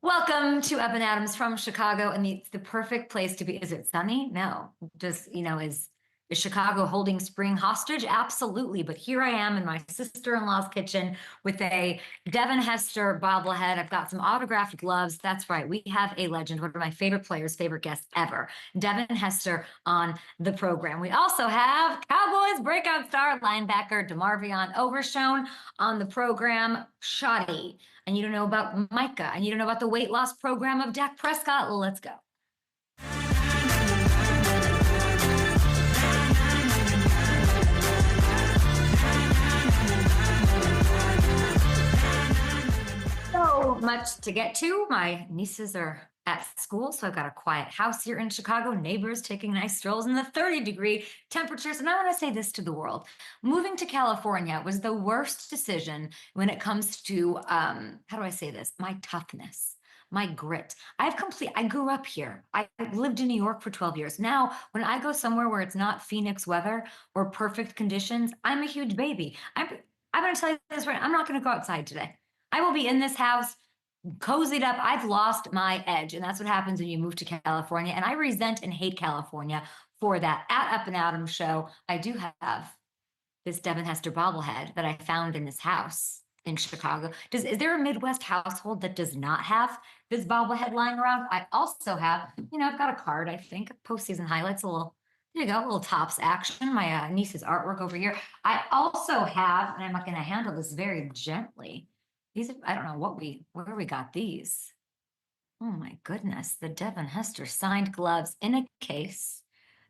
Welcome to Up and Adams from Chicago, and it's the perfect place to be. Is it sunny? No. Just, is Chicago holding spring hostage? Absolutely. But here I am in my sister-in-law's kitchen with a Devin Hester bobblehead. I've got some autographed gloves. That's right. We have a legend, one of my favorite players, favorite guests ever, Devin Hester on the program. We also have Cowboys breakout star linebacker DeMarvion Overshown on the program. Shoddy. I need to know about Micah. I need to know about the weight loss program of Dak Prescott. Let's go. So much to get to. My nieces are at school, so I've got a quiet house here in Chicago. Neighbors taking nice strolls in the 30-degree temperatures. And I want to say this to the world. Moving to California was the worst decision when it comes to, how do I say this? My toughness, my grit. I grew up here. I lived in New York for 12 years. Now, when I go somewhere where it's not Phoenix weather or perfect conditions, I'm a huge baby. I'm going to tell you this right now. I'm not going to go outside today. I will be in this house, cozied up. I've lost my edge. And that's what happens when you move to California. And I resent and hate California for that. At Up and Adams show, I do have this Devin Hester bobblehead that I found in this house in Chicago. Is there a Midwest household that does not have this bobblehead lying around? I also have, I've got a card, I think, postseason highlights, there you go, a little Tops action, my niece's artwork over here. I also have, and I'm going to handle this very gently, these are, I don't know where we got these. Oh my goodness, the Devin Hester signed gloves in a case.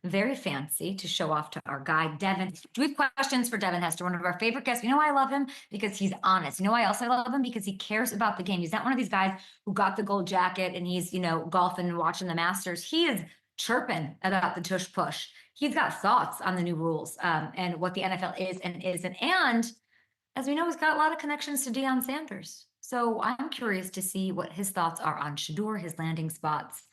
Very fancy to show off to our guy, Devin. Do we have questions for Devin Hester, one of our favorite guests? You know why I love him? Because he's honest. You know why else I love him? Because he cares about the game. He's not one of these guys who got the gold jacket and he's, golfing and watching the Masters. He is chirping about the tush push. He's got thoughts on the new rules and what the NFL is and isn't. And as we know, he's got a lot of connections to Deion Sanders. So I'm curious to see what his thoughts are on Shedeur, his landing spots.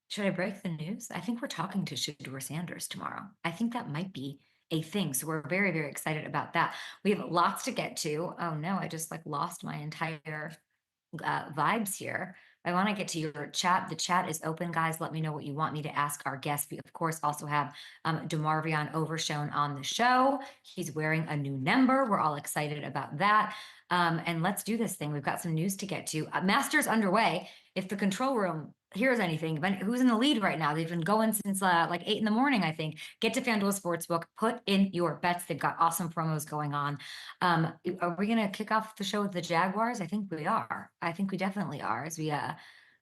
Should I break the news? I think we're talking to Shedeur Sanders tomorrow. I think that might be a thing. So we're very, very excited about that. We have lots to get to. Oh no, I just lost my entire vibes here. I want to get to your chat. The chat is open, guys. Let me know what you want me to ask our guests. We, of course, also have DeMarvion Overshown on the show. He's wearing a new number. We're all excited about that. And let's do this thing. We've got some news to get to. Masters underway. If the control room hears anything, who's in the lead right now? They've been going since 8 in the morning, I think. Get to FanDuel Sportsbook. Put in your bets. They've got awesome promos going on. Are we going to kick off the show with the Jaguars? I think we are. I think we definitely are as we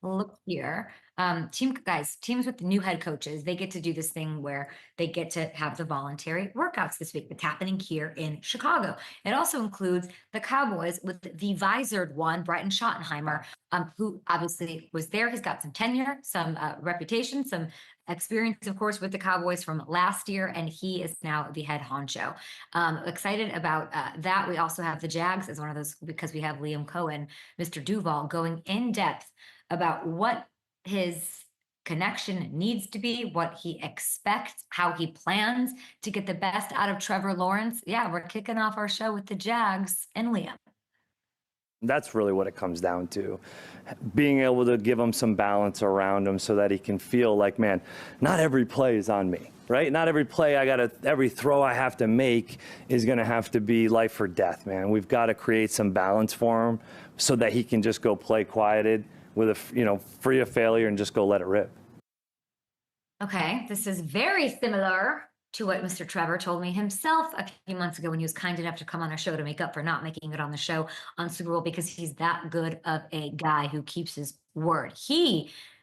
look here. Teams with the new head coaches, they get to do this thing where they get to have the voluntary workouts this week. That's happening here in Chicago. It also includes the Cowboys with the visored one, Brighton Schottenheimer, who obviously was there. He's got some tenure, some reputation, some experience, of course, with the Cowboys from last year, and he is now the head honcho. Excited about that. We also have the Jags as one of those, because we have Liam Cohen, Mr. Duval, going in depth about what his connection needs to be, what he expects, how he plans to get the best out of Trevor Lawrence. Yeah, we're kicking off our show with the Jags and Liam. That's really what it comes down to. Being able to give him some balance around him so that he can feel like, man, not every play is on me, right? Not every play every throw I have to make is going to have to be life or death, man. We've got to create some balance for him so that he can just go play quieted with free of failure and just go let it rip. Okay, this is very similar to what Mr. Trevor told me himself a few months ago when he was kind enough to come on our show to make up for not making it on the show on Super Bowl, because he's that good of a guy who keeps his word.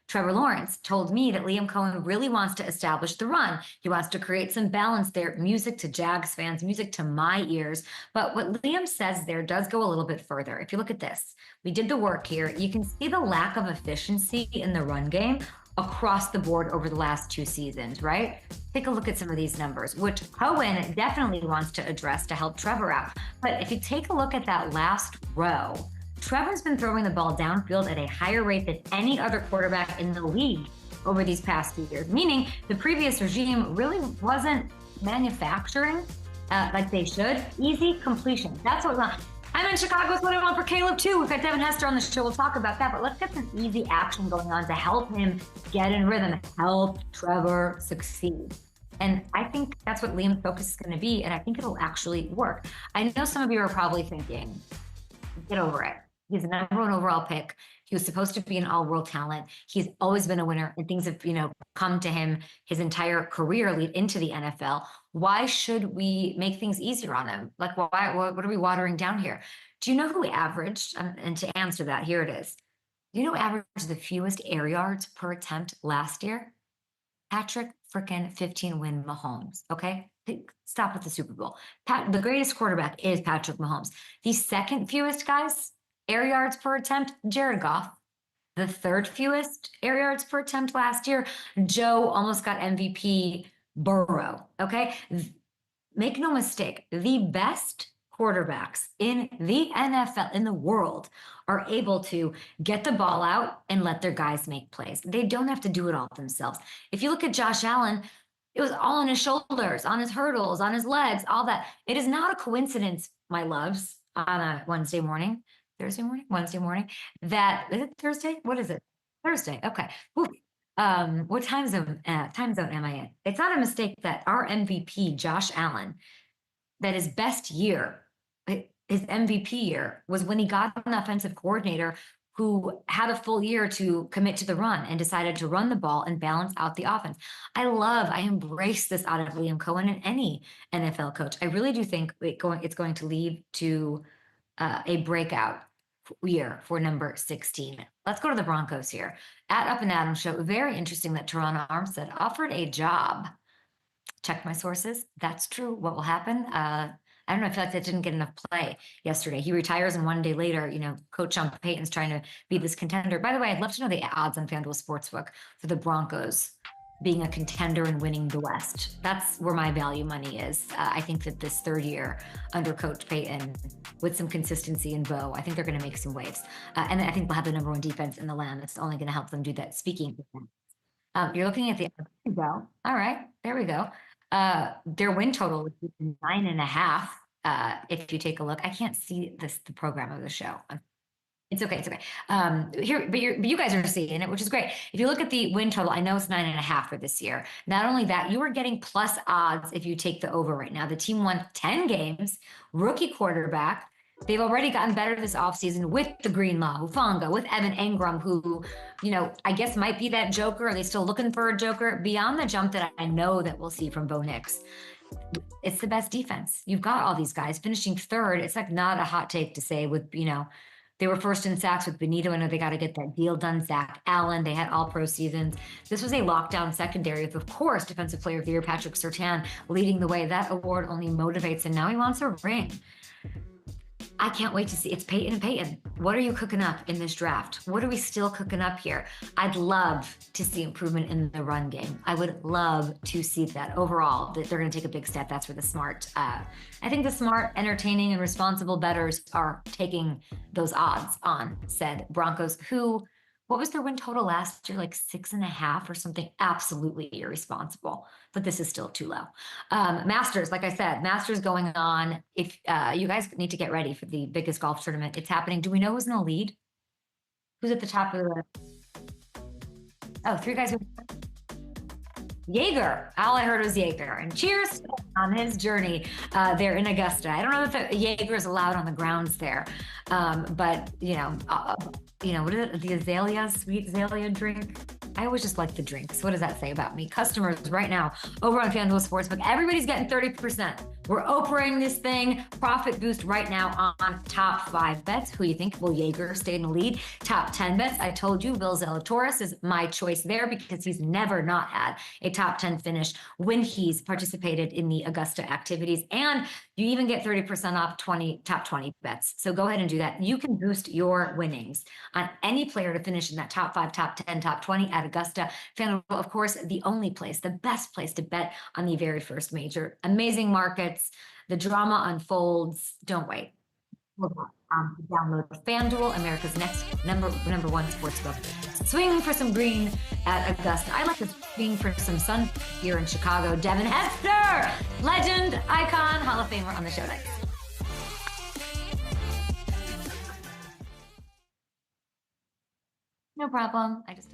Trevor Lawrence, told me that Liam Cohen really wants to establish the run. He wants to create some balance there, music to Jags fans, music to my ears. But what Liam says there does go a little bit further. If you look at this, we did the work here. You can see the lack of efficiency in the run game across the board over the last 2 seasons, right? Take a look at some of these numbers, which Cohen definitely wants to address to help Trevor out. But if you take a look at that last row, Trevor's been throwing the ball downfield at a higher rate than any other quarterback in the league over these past few years, meaning the previous regime really wasn't manufacturing like they should. Easy completion. That's what I'm in Chicago, so what I want for Caleb too. We've got Devin Hester on the show. We'll talk about that, but let's get some easy action going on to help him get in rhythm, help Trevor succeed. And I think that's what Liam's focus is going to be, and I think it'll actually work. I know some of you are probably thinking, get over it. He's the #1 overall pick. He was supposed to be an all-world talent. He's always been a winner, and things have, come to him his entire career lead into the NFL. Why should we make things easier on him? Like, what are we watering down here? Do you know who averaged, and to answer that, here it is. Do you know who averaged the fewest air yards per attempt last year? Patrick frickin' 15-win Mahomes, okay? Stop with the Super Bowl. The greatest quarterback is Patrick Mahomes. The second fewest guys, air yards per attempt, Jared Goff. The third fewest air yards per attempt last year, Joe almost got MVP, Burrow, okay? Make no mistake, the best quarterbacks in the NFL, in the world, are able to get the ball out and let their guys make plays. They don't have to do it all themselves. If you look at Josh Allen, it was all on his shoulders, on his hurdles, on his legs, all that. It is not a coincidence, my loves, on a Wednesday morning, that, is it Thursday? What is it? Thursday, okay. Whew. What time zone am I in? It's not a mistake that our MVP, Josh Allen, that his best year, his MVP year, was when he got an offensive coordinator who had a full year to commit to the run and decided to run the ball and balance out the offense. I embrace this out of Liam Cohen and any NFL coach. I really do think it's going to lead to a breakout year for number 16. Let's go to the Broncos here. At Up and Adam Show, very interesting that Teron Armstead offered a job. Check my sources. That's true. What will happen? I don't know. I feel like that didn't get enough play yesterday. He retires, and one day later, Coach Sean Payton's trying to be this contender. By the way, I'd love to know the odds on FanDuel Sportsbook for the Broncos being a contender and winning the West. That's where my value money is. I think that this third year under Coach Payton, with some consistency and Bo, I think they're going to make some waves. And I think they'll have the #1 defense in the land. That's only going to help them do that. Speaking of you're looking at there we go. All right, there we go. Their win total is 9.5. If you take a look, I can't see the program of the show. It's okay. But you guys are seeing it, which is great. If you look at the win total, I know it's 9.5 for this year. Not only that, you are getting plus odds if you take the over right now. The team won 10 games, rookie quarterback. They've already gotten better this offseason with the Greenlaw, Hufanga, with Evan Engram, who, I guess might be that joker. Are they still looking for a joker? Beyond the jump that I know that we'll see from Bo Nix, it's the best defense. You've got all these guys finishing third. It's like not a hot take to say with, they were first in sacks with Benito. I know they got to get that deal done. Zach Allen, they had all-pro seasons. This was a lockdown secondary with, of course, Defensive Player of the Year, Patrick Surtain, leading the way. That award only motivates, and now he wants a ring. I can't wait to see. It's Peyton and Peyton. What are you cooking up in this draft? What are we still cooking up here? I'd love to see improvement in the run game. I would love to see that overall, that they're going to take a big step. That's where the smart, I think the smart, entertaining, and responsible bettors are taking those odds on said Broncos, who, what was their win total last year? Like 6.5 or something. Absolutely irresponsible, but this is still too low. Masters, like I said, Masters going on. If you guys need to get ready for the biggest golf tournament, it's happening. Do we know who's in the lead? Who's at the top of the? Oh, 3 guys. Jaeger. All I heard was Jaeger. And cheers on his journey there in Augusta. I don't know if Jaeger is allowed on the grounds there, but what is it? The azalea, sweet azalea drink. I always just like the drinks. What does that say about me? Customers right now over on FanDuel Sportsbook, everybody's getting 30%. We're Oprahing this thing. Profit boost right now on top 5 bets. Who you think? Will Jaeger stay in the lead? Top 10 bets. I told you, Bill Zalatoris is my choice there because he's never not had a top 10 finish when he's participated in the Augusta activities. And you even get 30% off top 20 bets. So go ahead and do that. You can boost your winnings on any player to finish in that top 5, top 10, top 20 at Augusta. FanDuel, of course, the only place, the best place to bet on the very first major. Amazing markets. The drama unfolds. Don't wait. Download FanDuel, America's next number 1 sportsbook. Swing for some green at Augusta. I like to swing for some sun here in Chicago. Devin Hester, legend, icon, Hall of Famer on the show tonight. No problem. I just.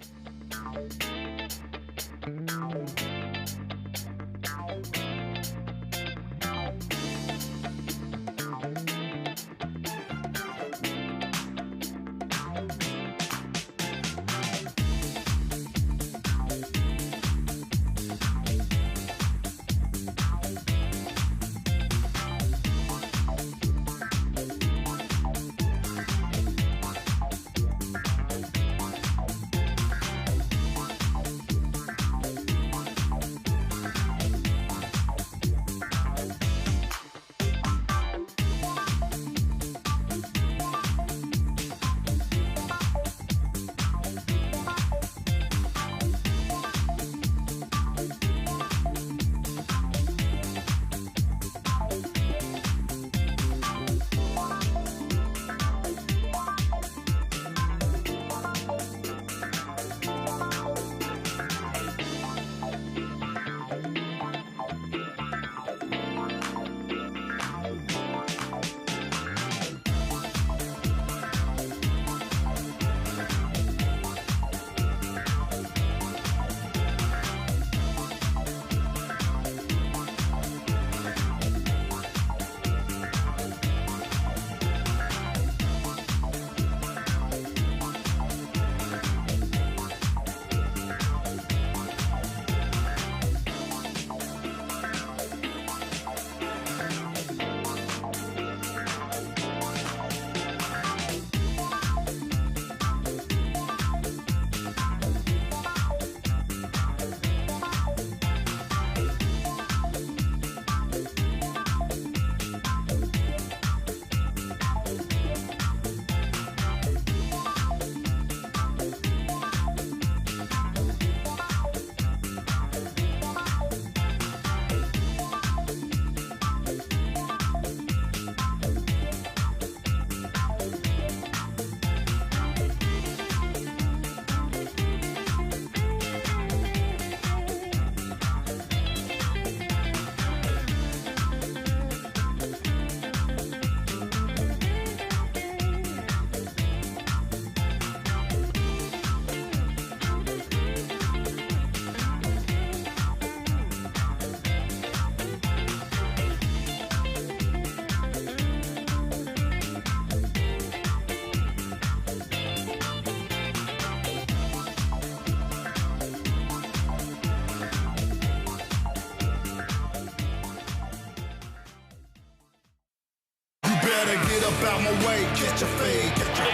Better get up out my way, catch a fade, catch a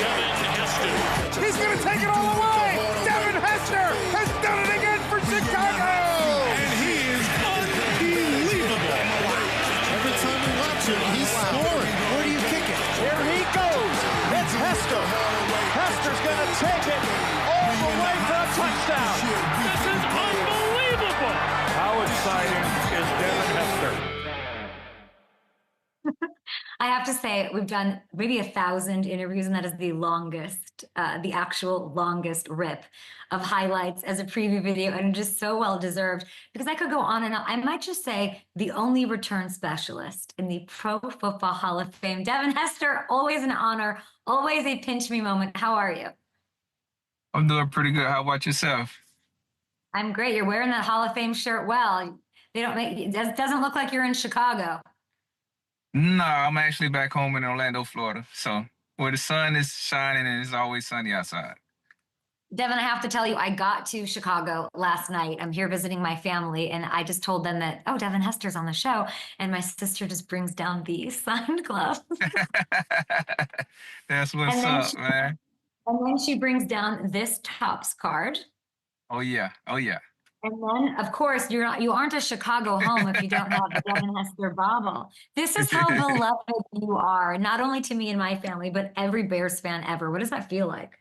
Devin Hester. He's going to take it all away. Devin Hester has done it again for Chicago. And he is unbelievable. Every time we watch him, he's scoring. Where do you kick it? Here he goes. It's Hester. Hester's going to take it all the way for a touchdown. This is unbelievable. How exciting is Devin Hester? I have to say, we've done maybe 1,000 interviews, and that is the longest, the actual longest rip of highlights as a preview video, and just so well deserved, because I could go on and on. I might just say the only return specialist in the Pro Football Hall of Fame. Devin Hester, always an honor, always a pinch me moment. How are you? I'm doing pretty good. How about yourself? I'm great. You're wearing that Hall of Fame shirt well. They don't make it doesn't look like you're in Chicago. No, I'm actually back home in Orlando, Florida. So where the sun is shining and it's always sunny outside. Devin, I have to tell you, I got to Chicago last night. I'm here visiting my family, and I just told them that, oh, Devin Hester's on the show. And my sister just brings down the signed glove. That's what's up, man. And then she brings down this Topps card. Oh, yeah. Oh, yeah. And then, of course, you aren't a Chicago home if you don't have the Devin Hester bobble. This is how beloved you are, not only to me and my family, but every Bears fan ever. What does that feel like?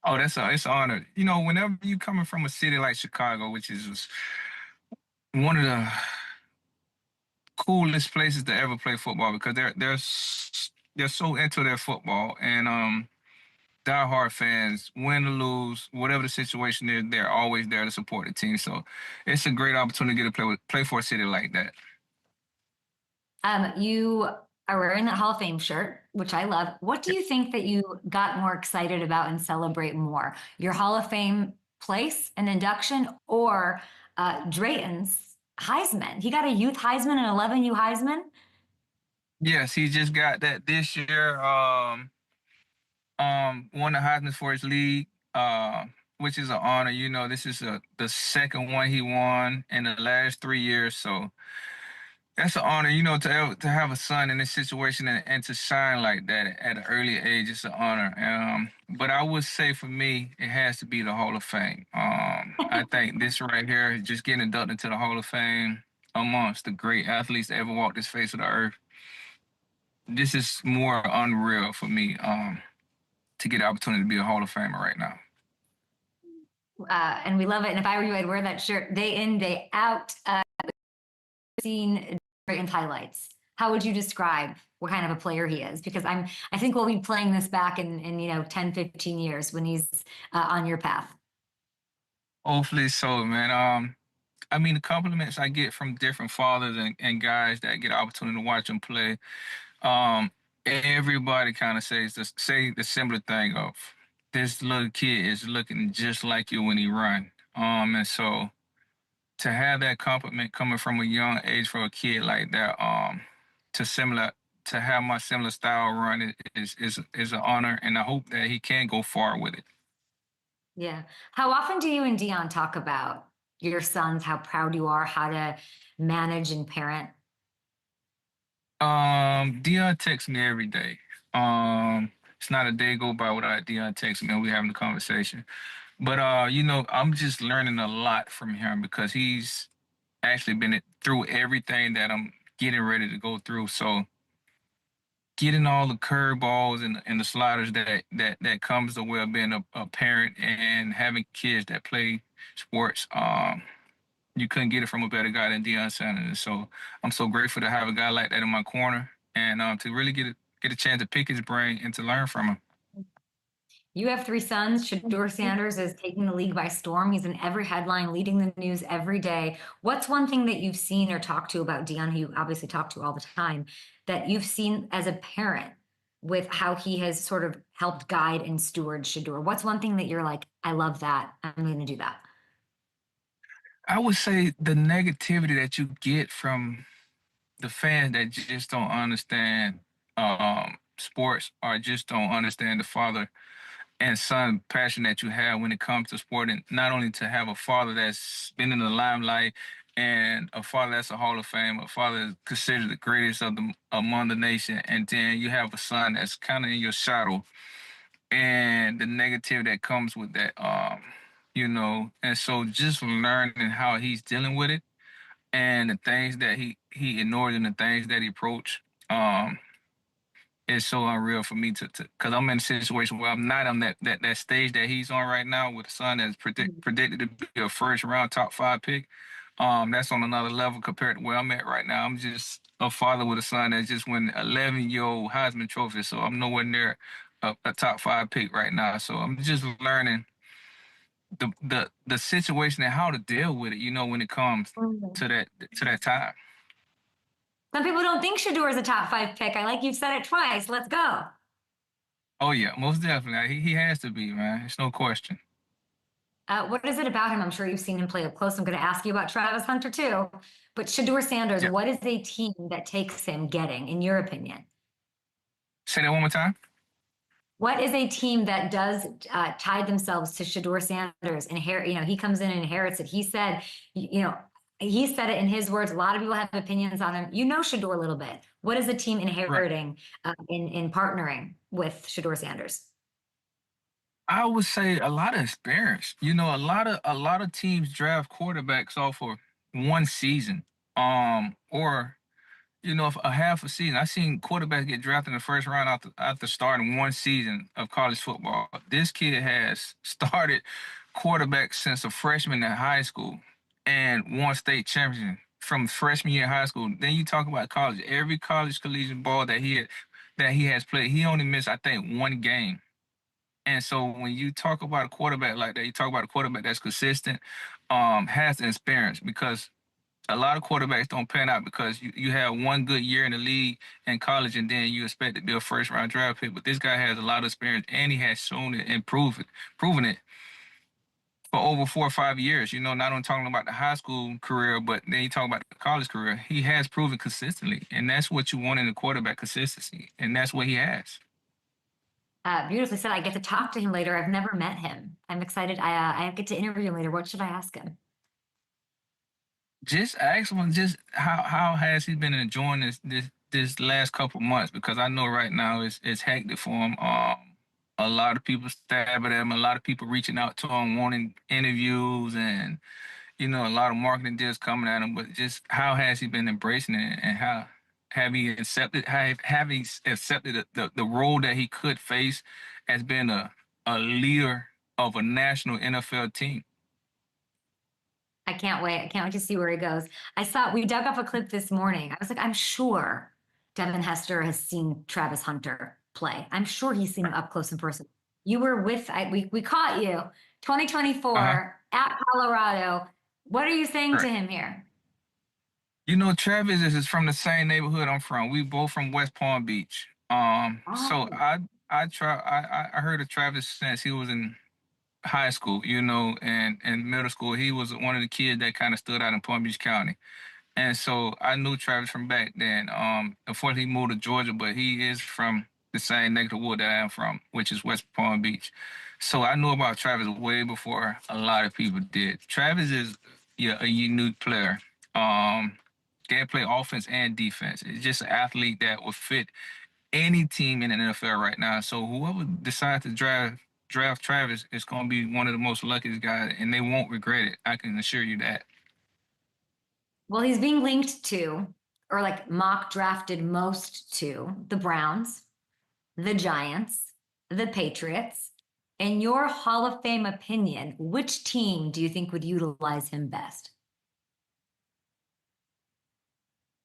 Oh, it's an honor. You know, whenever you coming from a city like Chicago, which is one of the coolest places to ever play football, because they're so into their football, and diehard fans, win or lose, whatever the situation is, they're always there to support the team. So it's a great opportunity to play for a city like that. You are wearing that Hall of Fame shirt. which I love. What do you think that you got more excited about and celebrate more? Your Hall of Fame place and induction, or Drayton's Heisman? He got a youth Heisman and 11U Heisman. Yes, he just got that this year. Won the Heisman for his league, which is an honor. You know, this is the second one he won in the last 3 years. So that's an honor, you know, to have a son in this situation and to shine like that at an early age. It's an honor. But I would say for me, it has to be the Hall of Fame. I think this right here, just getting inducted into the Hall of Fame amongst the great athletes that ever walked this face of the earth. This is more unreal for me. To get the opportunity to be a Hall of Famer right now. And we love it. And if I were you, I'd wear that shirt day in, day out. Seen Drayton's highlights. How would you describe what kind of a player he is? Because I think we'll be playing this back in 10, 15 years when he's on your path. Hopefully so, man. I mean, the compliments I get from different fathers and guys that get an opportunity to watch them play, everybody kind of say the similar thing of this little kid is looking just like you when he run. And so to have that compliment coming from a young age for a kid like that, to have my similar style run is an honor, and I hope that he can go far with it. Yeah. How often do you and Dion talk about your sons, how proud you are, how to manage and parent? Dion texts me every day. It's not a day go by without Dion texting me and we having a conversation. But you know, I'm just learning a lot from him because he's actually been through everything that I'm getting ready to go through. So getting all the curveballs and the sliders that comes the way of being a parent and having kids that play sports, you couldn't get it from a better guy than Deion Sanders. So I'm so grateful to have a guy like that in my corner and to really get a chance to pick his brain and to learn from him. You have 3 sons. Shedeur Sanders is taking the league by storm. He's in every headline, leading the news every day. What's one thing that you've seen or talked to about Dion, who you obviously talk to all the time, that you've seen as a parent with how he has sort of helped guide and steward Shedeur? What's one thing that you're like, I love that, I'm going to do that? I would say the negativity that you get from the fans that just don't understand sports or just don't understand the father and son passion that you have when it comes to sport, and not only to have a father that's been in the limelight and a father that's a Hall of Fame, a father that's considered the greatest among the nation, and then you have a son that's kind of in your shadow, and the negativity that comes with that, you know, and so just learning how he's dealing with it and the things that he ignores and the things that he approach. It's so unreal for me to because I'm in a situation where I'm not on that stage that he's on right now with a son that's predicted to be a first round top 5 pick. That's on another level compared to where I'm at right now. I'm just a father with a son that just won 11-year-old Heisman Trophy, so I'm nowhere near a top 5 pick right now. So I'm just learning the situation and how to deal with it, you know, when it comes to that time. Some people don't think Shedeur is a top 5 pick. I like you've said it twice. Let's go. Oh yeah, most definitely. He has to be, man. It's no question. What is it about him? I'm sure you've seen him play up close. I'm going to ask you about Travis Hunter too. But Shedeur Sanders, what is a team that takes him getting, in your opinion? Say that one more time. What is a team that does tie themselves to Shedeur Sanders? He comes in and inherits it. He said, he said it in his words. A lot of people have opinions on him. You know Shedeur a little bit. What is a team inheriting in partnering with Shedeur Sanders? I would say a lot of experience. You know, a lot of teams draft quarterbacks off for one season, or a half a season. I've seen quarterbacks get drafted in the first round after starting one season of college football. This kid has started quarterback since a freshman in high school and won state championship from freshman year in high school. Then you talk about college. Every college collegiate ball that he has played, he only missed, I think, 1 game. And so when you talk about a quarterback like that, you talk about a quarterback that's consistent, has the experience, because A lot of quarterbacks don't pan out because you have one good year in the league in college and then you expect to be a first-round draft pick. But this guy has a lot of experience and he has shown it and proven it for over 4 or 5 years. You know, not only talking about the high school career, but then you talk about the college career. He has proven consistently, and that's what you want in a quarterback, consistency, and that's what he has. Beautifully said. I get to talk to him later. I've never met him. I'm excited. I get to interview him later. What should I ask him? Just ask him just how has he been enjoying this last couple months, because I know right now it's hectic for him. A lot of people stabbing at him, a lot of people reaching out to him, wanting interviews, and you know, a lot of marketing deals coming at him. But just how has he been embracing it, and how have he accepted the role that he could face as being a leader of a national NFL team? I can't wait. I can't wait to see where he goes. We dug up a clip this morning. I was like, I'm sure Devin Hester has seen Travis Hunter play. I'm sure he's seen him up close in person. You were we caught you, 2024 Uh-huh. at Colorado. What are you saying to him here? You know, Travis is from the same neighborhood I'm from. We both from West Palm Beach. So Oh, I heard of Travis since he was in high school, you know, and middle school. He was one of the kids that kind of stood out in Palm Beach County. And so I knew Travis from back then. Unfortunately, he moved to Georgia, but he is from the same neck of the wood that I am from, which is West Palm Beach. So I knew about Travis way before a lot of people did. Travis is, yeah, a unique player. Can play offense and defense. It's just an athlete that will fit any team in the NFL right now. So whoever decides to draft Travis is going to be one of the most luckiest guys, and they won't regret it. I can assure you that. well, he's being linked to, or like mock drafted most to, the Browns, the Giants, the Patriots. In your Hall of Fame opinion, which team do you think would utilize him best?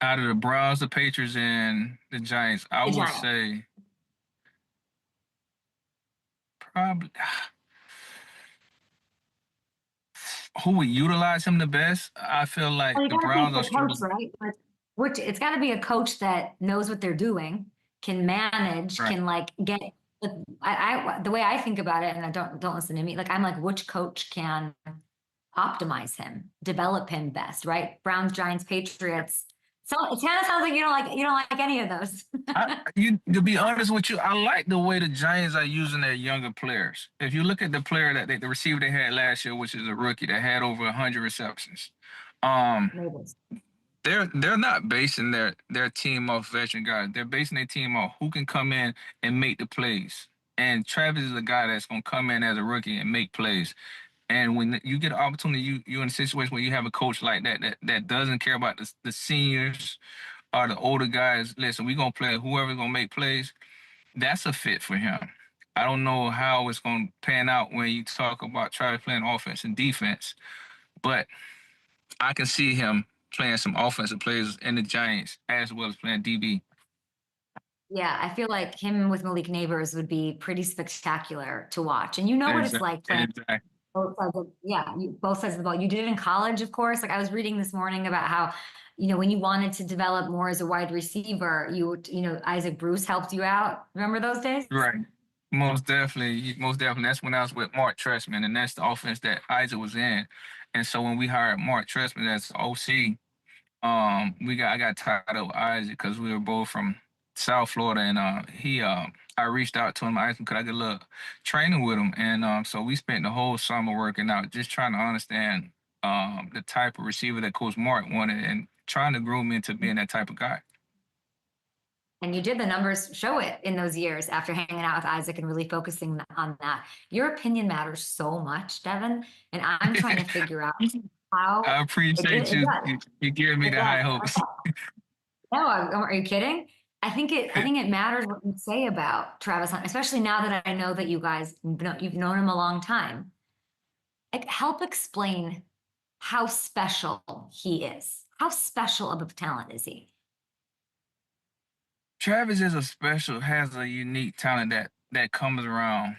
Out of the Browns, the Patriots, and the Giants, I The would Giants. say probably who would utilize him the best. I feel like Well, you the got to think Browns are the coach, struggling. right? Which it's got to be a coach that knows what they're doing, can manage, Right. can like get. The way I think about it, and I don't listen to me. Like I'm like, which coach can optimize him, develop him best, right? Browns, Giants, Patriots. So it kind of sounds like you don't like any of those. To be honest with you, I like the way the Giants are using their younger players. If you look at the player the receiver they had last year, which is a rookie that had over 100 receptions, um, Neighbors. they're not basing their team off veteran guys. They're basing their team off who can come in and make the plays. And Travis is a guy that's gonna come in as a rookie and make plays. And when you get an opportunity, you're in a situation where you have a coach like that doesn't care about the seniors or the older guys. Listen, we're gonna play whoever's gonna make plays. That's a fit for him. I don't know how it's gonna pan out when you talk about Travis playing offense and defense, but I can see him playing some offensive plays in the Giants as well as playing DB. Yeah, I feel like him with Malik Neighbors would be pretty spectacular to watch. And you know what it's Exactly. like playing Exactly. both sides of, yeah, both sides of the ball. You did it in college, of course. Like I was reading this morning about how, when you wanted to develop more as a wide receiver, Isaac Bruce helped you out. Remember those days? Right. Most definitely. Most definitely. That's when I was with Mark Trestman, and that's the offense that Isaac was in. And so when we hired Mark Trestman as OC, I got tied up with Isaac because we were both from South Florida, and I reached out to him. I asked him could I get a little training with him, and so we spent the whole summer working out, just trying to understand the type of receiver that Coach Mark wanted, and trying to groom into being that type of guy. And you did. The numbers show it in those years after hanging out with Isaac and really focusing on that. Your opinion matters so much, Devin. And I'm trying to figure out how I appreciate it you. does. You giving me It the high does. hopes. No, are you kidding? I think it matters what you say about Travis Hunt, especially now that I know that you've known him a long time. Like, help explain how special he is. How special of a talent is he? Travis has a unique talent that comes around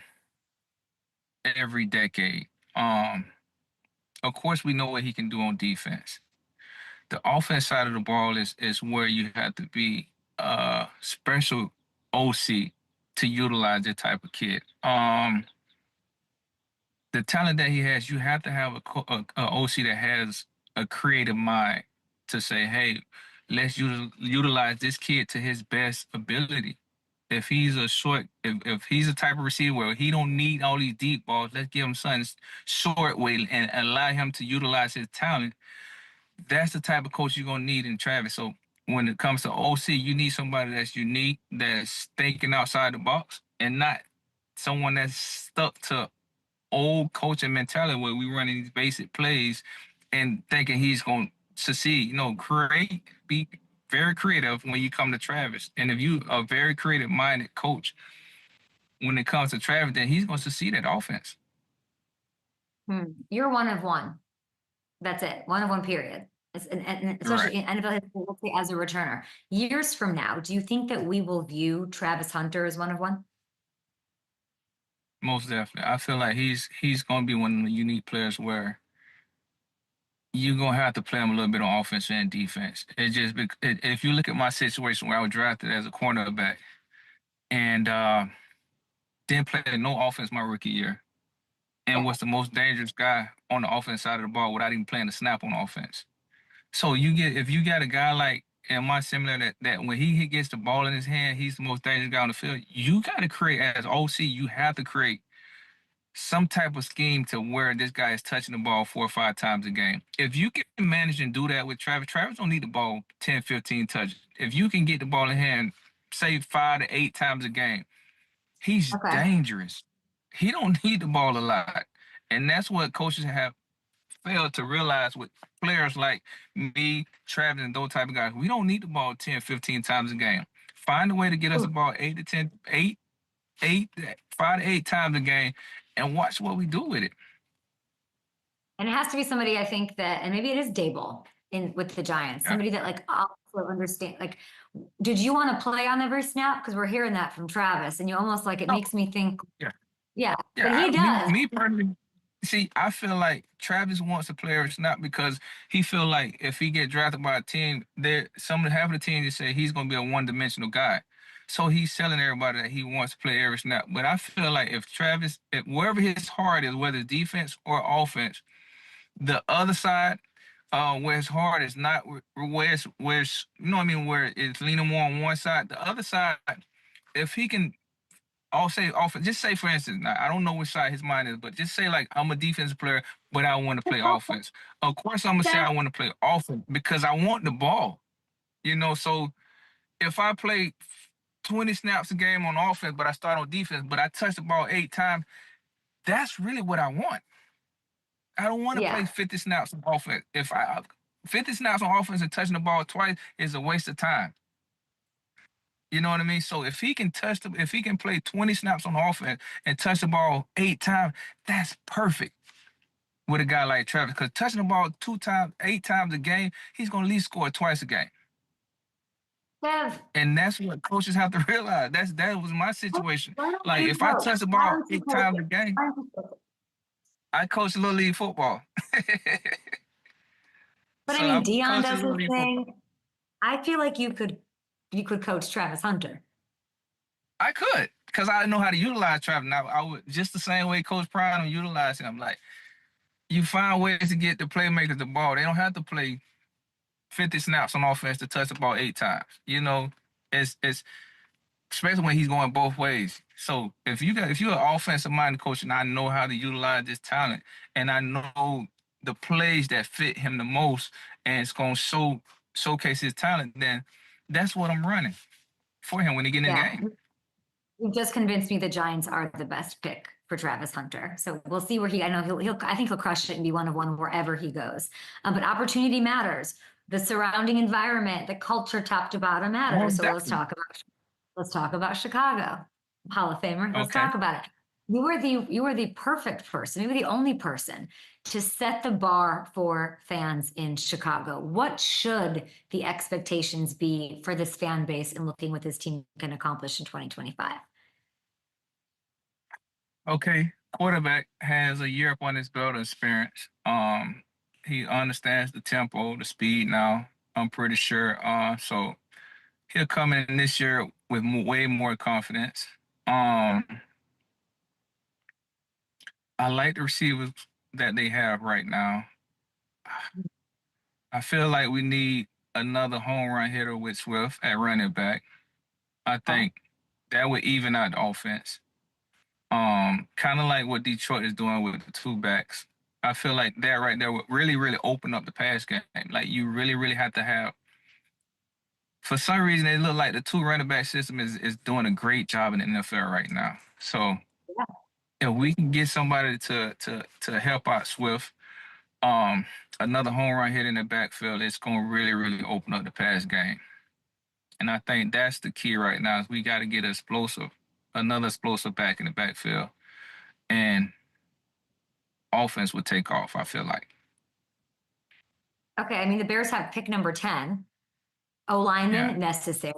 every decade. Of course, we know what he can do on defense. The offense side of the ball is where you have to be a special OC to utilize that type of kid. The talent that he has, you have to have a OC that has a creative mind to say, hey, let's utilize this kid to his best ability. If he's if he's a type of receiver where he don't need all these deep balls, let's give him something short way and allow him to utilize his talent. That's the type of coach you're gonna need in Travis. So when it comes to OC, you need somebody that's unique, that's thinking outside the box, and not someone that's stuck to old coaching mentality where we running these basic plays and thinking he's going to succeed. You know, be very creative when you come to Travis. And if you are a very creative-minded coach when it comes to Travis, then he's going to succeed at offense. You're one of one. That's it. One of one, period. And especially in NFL history, as a returner. Years from now, do you think that we will view Travis Hunter as one of one? Most definitely. I feel like he's going to be one of the unique players where you're going to have to play him a little bit on offense and defense. If you look at my situation where I was drafted as a cornerback and didn't play no offense my rookie year and was the most dangerous guy on the offense side of the ball without even playing a snap on offense. So if you got a guy like in my similar that when he gets the ball in his hand, he's the most dangerous guy on the field. You got to create, as OC, you have to create some type of scheme to where this guy is touching the ball 4 or 5 times a game. If you can manage and do that with Travis don't need the ball 10, 15 touches. If you can get the ball in hand, say 5 to 8 times a game, he's dangerous. He don't need the ball a lot. And that's what coaches have failed to realize with players like me, Travis, and those type of guys. We don't need the ball 10, 15 times a game. Find a way to get us the ball 5 to 8 times a game and watch what we do with it. And it has to be somebody, I think, that, and maybe it is Dable with the Giants, somebody that like also understand, like, did you want to play on every snap? Because we're hearing that from Travis, and you almost like, it makes me think, but he does. Me personally, see, I feel like Travis wants to play every snap because he feel like if he get drafted by a team, half of the team just say he's going to be a one-dimensional guy. So he's telling everybody that he wants to play every snap. But I feel like if Travis, wherever his heart is, whether it's defense or offense, the other side, where his heart is not, where it's you know what I mean, where it's leaning more on one side, the other side, if he can, I'll say offense, just say for instance, now, I don't know which side his mind is, but just say like I'm a defensive player, but I want to play offense. Of course I'm going to say I want to play offense because I want the ball, you know, so if I play 20 snaps a game on offense, but I start on defense, but I touch the ball 8 times, that's really what I want. I don't want to play 50 snaps on offense. 50 snaps on offense and touching the ball twice is a waste of time. You know what I mean? So if he can play 20 snaps on offense and touch the ball 8 times, that's perfect with a guy like Travis. Because touching the ball 8 times a game, he's going to at least score twice a game. And that's what coaches have to realize. That was my situation. Like if I touch the ball 8 times a game, I coach Little League football. But I mean, Dion does his thing. I feel like you could coach Travis Hunter. I could, because I know how to utilize Travis. Now I would just the same way Coach Prime utilized him. Like you find ways to get the playmakers the ball. They don't have to play 50 snaps on offense to touch the ball 8 times. You know, it's especially when he's going both ways. So if you're an offensive minded coach and I know how to utilize this talent and I know the plays that fit him the most and it's going to showcase his talent, then that's what I'm running for him when he get in the game. You just convinced me the Giants are the best pick for Travis Hunter. So we'll see where I think he'll crush it and be one of one wherever he goes. But opportunity matters. The surrounding environment, the culture, top to bottom matters. So let's talk about Chicago. Hall of Famer. Let's talk about it. You were the perfect person, maybe the only person to set the bar for fans in Chicago. What should the expectations be for this fan base and looking what this team can accomplish in 2025? Okay, quarterback has a year up on his belt of experience. He understands the tempo, the speed now. I'm pretty sure. So he'll come in this year with way more confidence. I like the receivers that they have right now. I feel like we need another home run hitter with Swift at running back. I think that would even out the offense. Kind of like what Detroit is doing with the two backs. I feel like that right there would really, really open up the pass game. Like you really, really have to have. For some reason, it look like the two running back system is doing a great job in the NFL right now. So if we can get somebody to help out Swift, another home run hit in the backfield, it's gonna really, really open up the pass game. And I think that's the key right now is we got to get another explosive back in the backfield, and offense would take off, I feel like. Okay, I mean, the Bears have pick number 10. O-lineman Yeah. necessary.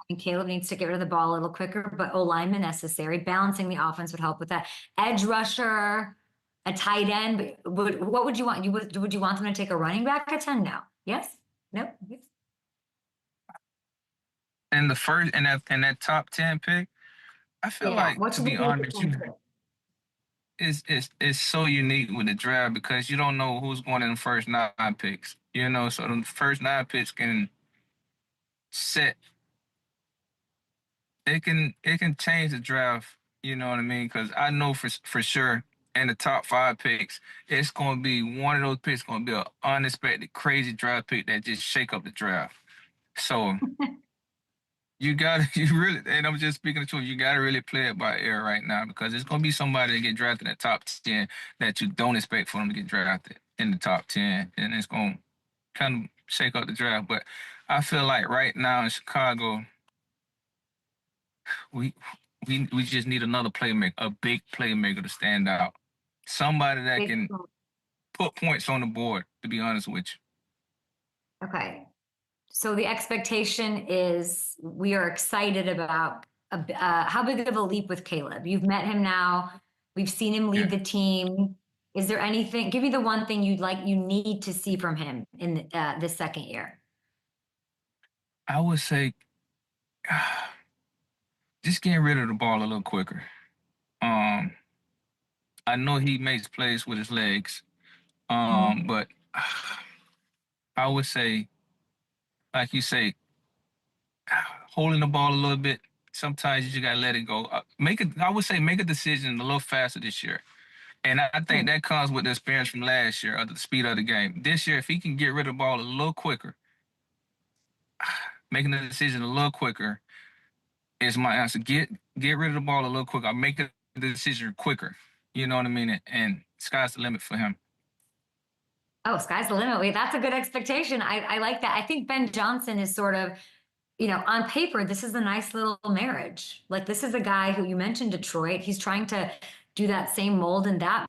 And Caleb needs to get rid of the ball a little quicker, but O-lineman necessary. Balancing the offense would help with that. Edge rusher, a tight end. What would you want? Would you want them to take a running back at 10? No. Yes? No? Yes. And the first in that top 10 pick, I feel like, what to should be we do? honest, it's so unique with the draft because you don't know who's going in the first 9 picks. You know, so the first 9 picks can set. It can change the draft. You know what I mean? Because I know for sure in the top 5 picks, it's going to be one of those picks going to be an unexpected, crazy draft pick that just shake up the draft. So you really, and I'm just speaking the truth, you got to really play it by ear right now because it's going to be somebody that get drafted in the top 10 that you don't expect for them to get drafted in the top 10. And it's going to kind of shake up the draft. But I feel like right now in Chicago, we just need another playmaker, a big playmaker to stand out. Somebody that can put points on the board, to be honest with you. Okay. So the expectation is we are excited about how big of a leap with Caleb. You've met him now. We've seen him lead the team. Is there anything? Give me the one thing you need to see from him in this second year. I would say just getting rid of the ball a little quicker. I know he makes plays with his legs, but I would say, like you say, holding the ball a little bit. Sometimes you just gotta let it go. I would say make a decision a little faster this year. And I think that comes with the experience from last year of the speed of the game. This year, if he can get rid of the ball a little quicker, making the decision a little quicker is my answer. Get rid of the ball a little quicker. Make the decision quicker. You know what I mean? And sky's the limit for him. Oh, sky's the limit. Wait, that's a good expectation. I like that. I think Ben Johnson is sort of, on paper, this is a nice little marriage. Like this is a guy who you mentioned Detroit. He's trying to do that same mold and that,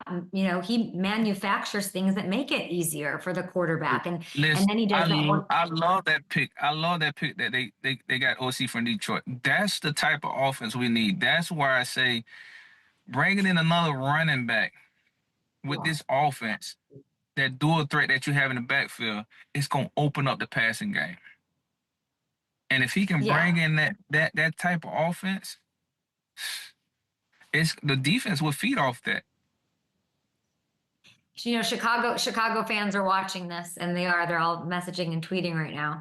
he manufactures things that make it easier for the quarterback. And then he does that. I love that pick. I love that pick that they got OC from Detroit. That's the type of offense we need. That's why I say bringing in another running back with this offense, that dual threat that you have in the backfield, it's going to open up the passing game. And if he can bring in that type of offense, the defense will feed off that. Chicago fans are watching this, and they're all messaging and tweeting right now.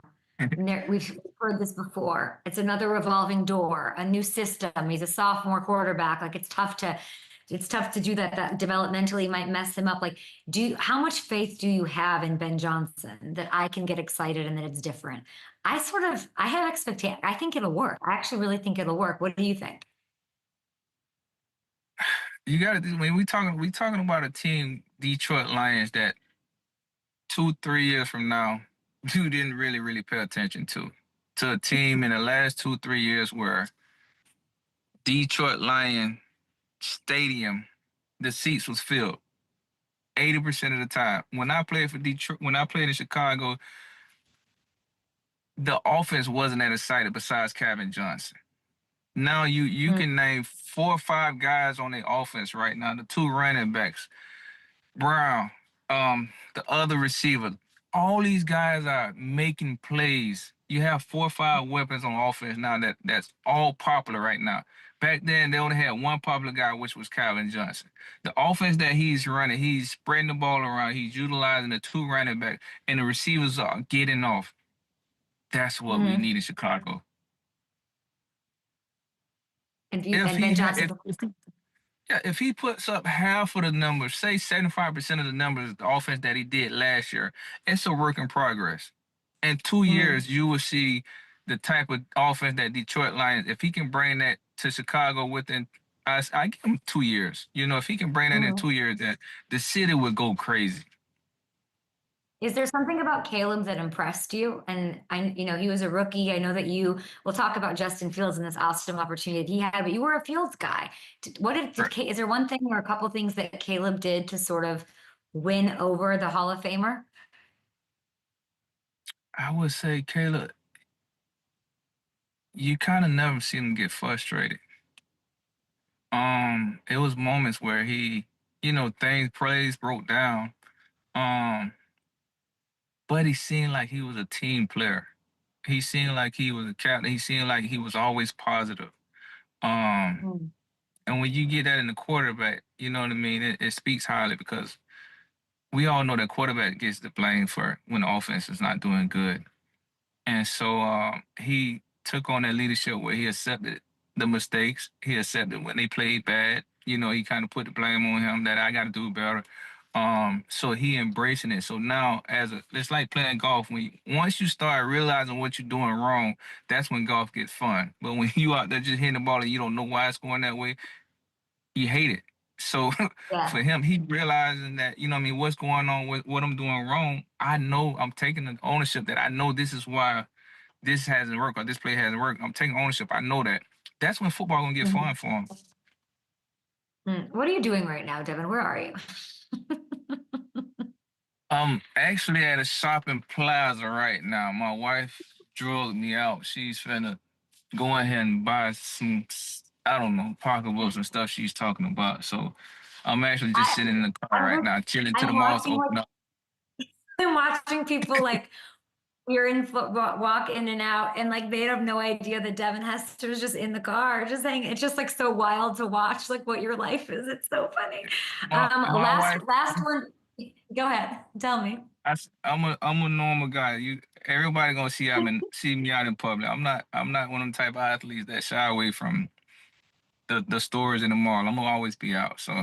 We've heard this before. It's another revolving door, a new system. He's a sophomore quarterback. Like it's tough to do that. That developmentally might mess him up. Like, how much faith do you have in Ben Johnson that I can get excited and that it's different? I have expectation. I think it'll work. I actually really think it'll work. What do you think? You got to. When we talking about a team, Detroit Lions, that 2-3 years from now, you didn't really pay attention to a team in the last 2-3 years where Detroit Lion Stadium, the seats was filled 80% of the time. When I played for Detroit, when I played in Chicago, the offense wasn't that excited besides Calvin Johnson. Now you can name 4 or 5 guys on the offense right now. The 2 running backs, Brown, the other receiver. All these guys are making plays. You have 4 or 5 weapons on offense now that's all popular right now. Back then, they only had one popular guy, which was Calvin Johnson. The offense that he's running, he's spreading the ball around. He's utilizing the 2 running back, and the receivers are getting off. That's what we Mhm. need in Chicago. And If Ben he ha- Johnson. if he puts up half of the numbers, say 75% of the numbers, the offense that he did last year, it's a work in progress. In 2 years, you will see the type of offense that Detroit Lions, if he can bring that to Chicago within, I give him 2 years. You know, if he can bring that in Mhm. 2 years, that the city would go crazy. Is there something about Caleb that impressed you? And he was a rookie. I know that we'll talk about Justin Fields and this awesome opportunity that he had, but you were a Fields guy. Is there one thing or a couple things that Caleb did to sort of win over the Hall of Famer? I would say, Caleb, you kind of never see him get frustrated. It was moments where plays broke down. Um, but he seemed like he was a team player. He seemed like he was a captain. He seemed like he was always positive. Um, Mm. and when you get that in the quarterback, you know what I mean? It speaks highly because we all know that quarterback gets the blame for when the offense is not doing good. And so he took on that leadership where he accepted the mistakes. He accepted when they played bad. You know, he kind of put the blame on him that I got to do better. So he embracing it. So now, it's like playing golf. Once you start realizing what you're doing wrong, that's when golf gets fun. But when you out there just hitting the ball and you don't know why it's going that way, you hate it. So Yeah. for him, he realizing that, you know what I mean, what's going on with what I'm doing wrong. I know I'm taking the ownership that I know this is why this hasn't worked or this play hasn't worked. I'm taking ownership. I know that. That's when football gonna get Mhm. fun for him. What are you doing right now, Devin? Where are you? I'm actually at a shopping plaza right now. My wife drove me out. She's finna go ahead and buy some, I don't know, pocketbooks and stuff she's talking about. So I'm actually just I, sitting in the car I'm right just, now, chilling till the I'm malls watching open up. I'm watching people like you're in walk in and out, and like they have no idea that Devin Hester is just in the car, just saying it's just like so wild to watch, like what your life is. It's so funny. My wife, Last one. Go ahead, tell me. I'm a normal guy. Everybody gonna see me out in public. I'm not one of the type of athletes that shy away from the stores in the mall. I'm gonna always be out. So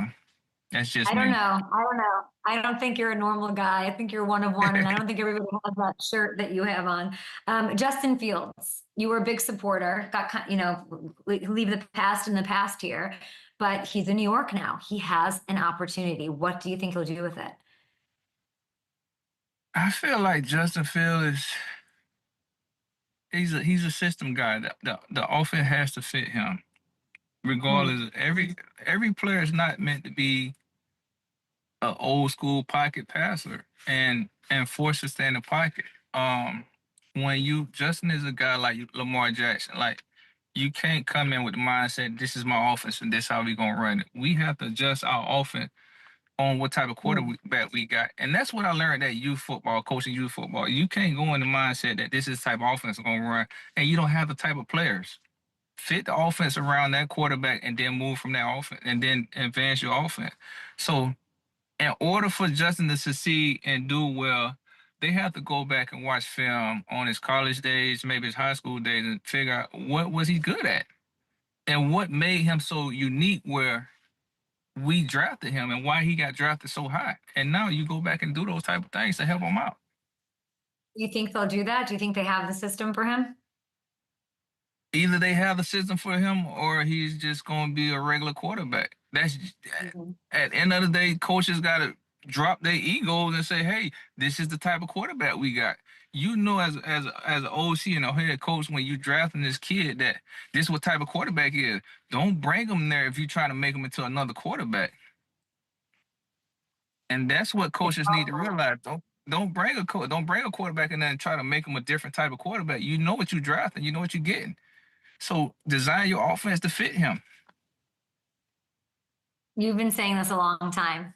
that's just I don't me. know. I don't know. I don't think you're a normal guy. I think you're one of one, and I don't think everybody has that shirt that you have on. Justin Fields, you were a big supporter. Leave the past in the past here, but he's in New York now. He has an opportunity. What do you think he'll do with it? I feel like Justin Fields is he's a system guy. The offense has to fit him. Hmm. Regardless, every player is not meant to be an old school pocket passer and forced to stay in the pocket. When Justin is a guy like Lamar Jackson, like you can't come in with the mindset this is my offense and this how we gonna run it. We have to adjust our offense on what type of quarterback we got, and that's what I learned at youth football, coaching youth football. You can't go in the mindset that this is the type of offense we're gonna run, and you don't have the type of players. Fit the offense around that quarterback and then move from that offense and then advance your offense. So in order for Justin to succeed and do well, they have to go back and watch film on his college days, maybe his high school days, and figure out what was he good at and what made him so unique where we drafted him and why he got drafted so high. And now you go back and do those type of things to help him out. Do you think they'll do that? Do you think they have the system for him? Either they have the system for him or he's just going to be a regular quarterback. That's Mhm. at the end of the day, coaches got to drop their egos and say, "Hey, this is the type of quarterback we got." You know, as an OC and a head coach, when you drafting this kid, that this what type of quarterback he is. Don't bring him there if you're trying to make him into another quarterback. And that's what coaches need to realize. Don't bring a quarterback in there and try to make him a different type of quarterback. You know what you drafting, you know what you're getting. So design your offense to fit him. You've been saying this a long time.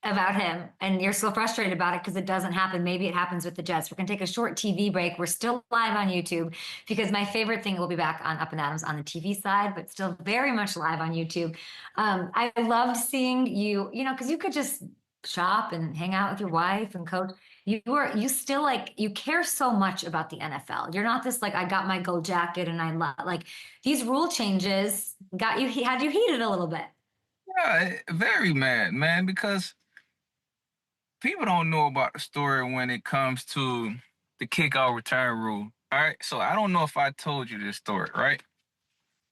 about him and you're so frustrated about it because it doesn't happen. Maybe it happens with the Jets. We're going to take a short TV break. We're still live on YouTube because my favorite thing will be back on Up and Adams on the TV side, but still very much live on YouTube. I loved seeing you, because you could just shop and hang out with your wife and coach. You still you care so much about the NFL. You're not this I got my gold jacket and I love these rule changes had you heated a little bit. Yeah, very mad, man, because people don't know about the story when it comes to the kickoff return rule. All right. So I don't know if I told you this story, right?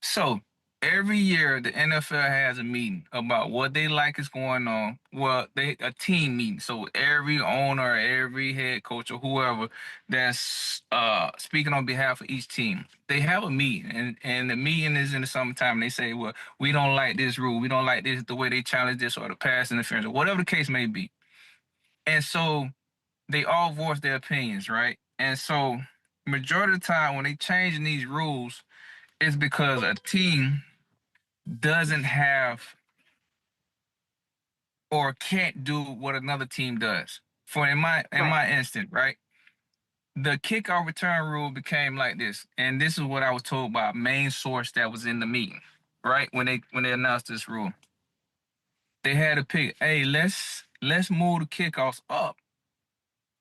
So every year the NFL has a meeting about what they like is going on. Well, a team meeting. So every owner, every head coach or whoever that's speaking on behalf of each team, they have a meeting. And the meeting is in the summertime. And they say, well, we don't like this rule. We don't like this, the way they challenge this or the pass interference or whatever the case may be. And so they all voice their opinions, right? And so majority of the time when they changing these rules, it's because a team doesn't have or can't do what another team does. For in my instant, right? The kickoff return rule became like this, and this is what I was told by a main source that was in the meeting, right? When they announced this rule, they had to pick, hey, let's move the kickoffs up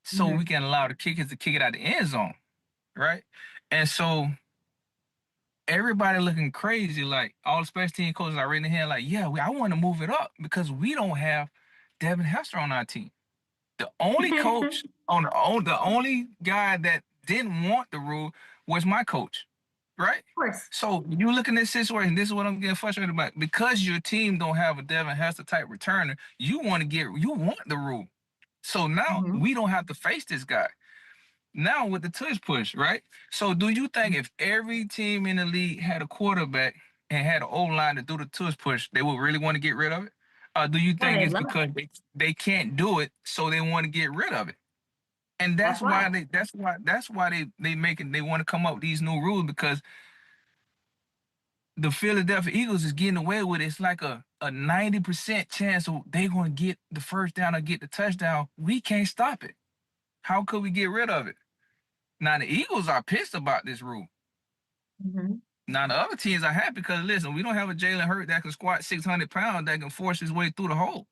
so we can allow the kickers to kick it out the end zone, right? And so everybody looking crazy, all the special team coaches are raising their hand, I want to move it up because we don't have Devin Hester on our team. The only coach the only guy that didn't want the rule was my coach, right? Of course. So you look in this situation, this is what I'm getting frustrated about. Because your team don't have a Devin Hester type returner, you want the rule. So now we don't have to face this guy. Now with the tush push, right? So do you think if every team in the league had a quarterback and had an O-line to do the tush push, they would really want to get rid of it? Or do you think it's because they can't do it, so they want to get rid of it? And that's why they want to come up with these new rules, because the Philadelphia Eagles is getting away with it. It's like a 90% chance they're going to get the first down or get the touchdown. We can't stop it. How could we get rid of it? Now, the Eagles are pissed about this rule. Now, the other teams are happy because, listen, we don't have a Jalen Hurts that can squat 600 pounds that can force his way through the hole.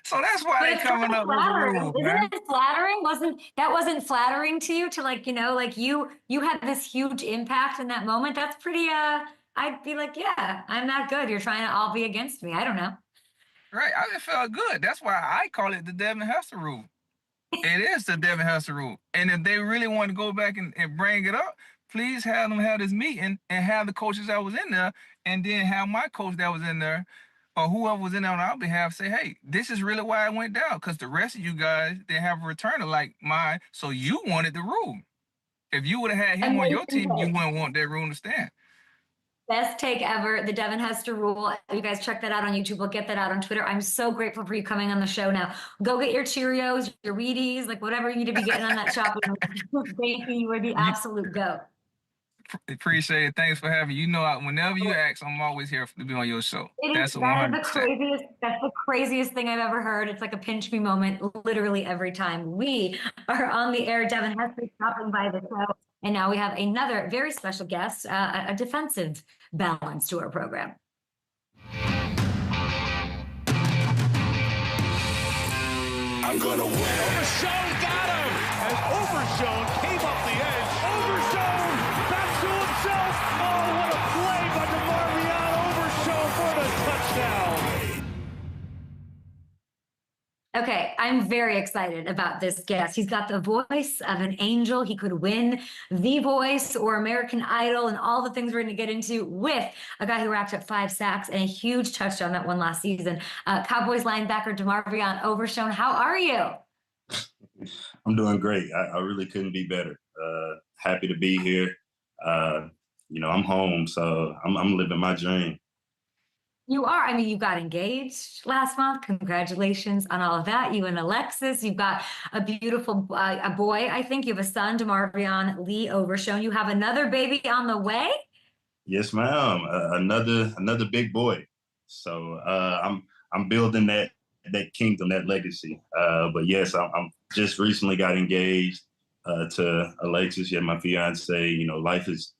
So that's why they're coming up with the rule, man. Isn't it flattering? Wasn't flattering to you to you had this huge impact in that moment? That's pretty, I'd be like, yeah, I'm not good. You're trying to all be against me. I don't know. Right. I just felt good. That's why I call it the Devin Hester rule. It is the Devin Hester rule. And if they really want to go back and bring it up, please have them have this meeting and have the coaches that was in there, and then have my coach that was in there or whoever was in there on our behalf say, hey, this is really why it went down, because the rest of you guys didn't have a returner like mine, so you wanted the rule. If you would have had him on your team, you wouldn't want that rule to stand. Best take ever, the Devin Hester rule. You guys check that out on YouTube. We'll get that out on Twitter. I'm so grateful for you coming on the show now. Go get your Cheerios, your Wheaties, whatever you need to be getting on that shopping. Thank you. You were the absolute GOAT. Appreciate it. Thanks for having me. Whenever you ask, I'm always here to be on your show. That's the craziest thing I've ever heard. It's like a pinch me moment literally every time we are on the air. Devin Hester stopping by the show. And now we have another very special guest, a defensive balance to our program. I'm gonna win. Overshown got him. As Overshown came up the edge. Overshown back to himself. Oh, what a play by DeMarvion Overshown for the touchdown. Okay, I'm very excited about this guest. He's got the voice of an angel. He could win The Voice or American Idol and all the things we're going to get into with a guy who racked up 5 sacks and a huge touchdown that one last season. Cowboys linebacker DeMarvion Overshown. How are you? I'm doing great. I really couldn't be better. Happy to be here. I'm home, so I'm living my dream. You are. I mean, you got engaged last month. Congratulations on all of that. You and Alexis. You've got a beautiful a boy. I think you have a son, DeMarvion Lee Overshown. You have another baby on the way. Yes, ma'am. Another big boy. So I'm building that kingdom, that legacy. But yes, I'm just recently got engaged to Alexis, my fiance. You know, life is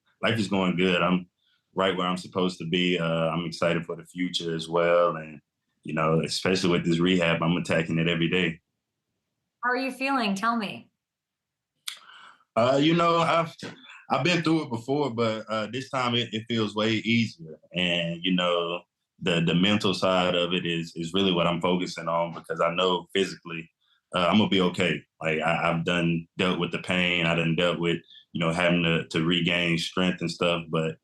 going good. I'm right where I'm supposed to be. I'm excited for the future as well, and you know, especially with this rehab, I'm attacking it every day. How are you feeling? Tell me. You know, I've been through it before, but this time it feels way easier. And you know, the mental side of it is really what I'm focusing on, because I know physically I'm gonna be okay. Like I've dealt with the pain. I done dealt with, you know, having to regain strength and stuff. But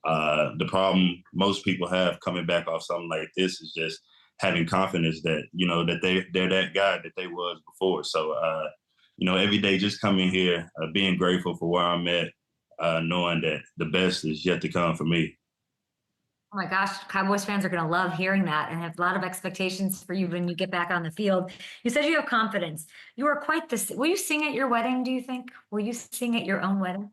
the problem most people have coming back off something like this is just having confidence that, you know, that they're that guy that they was before. So you know, every day just coming here, being grateful for where I'm at, knowing that the best is yet to come for me. Oh my gosh, Cowboys fans are going to love hearing that and have a lot of expectations for you when you get back on the field. You said you have confidence. You are quite this. Will you sing at your wedding, do you think? Will you sing at your own wedding?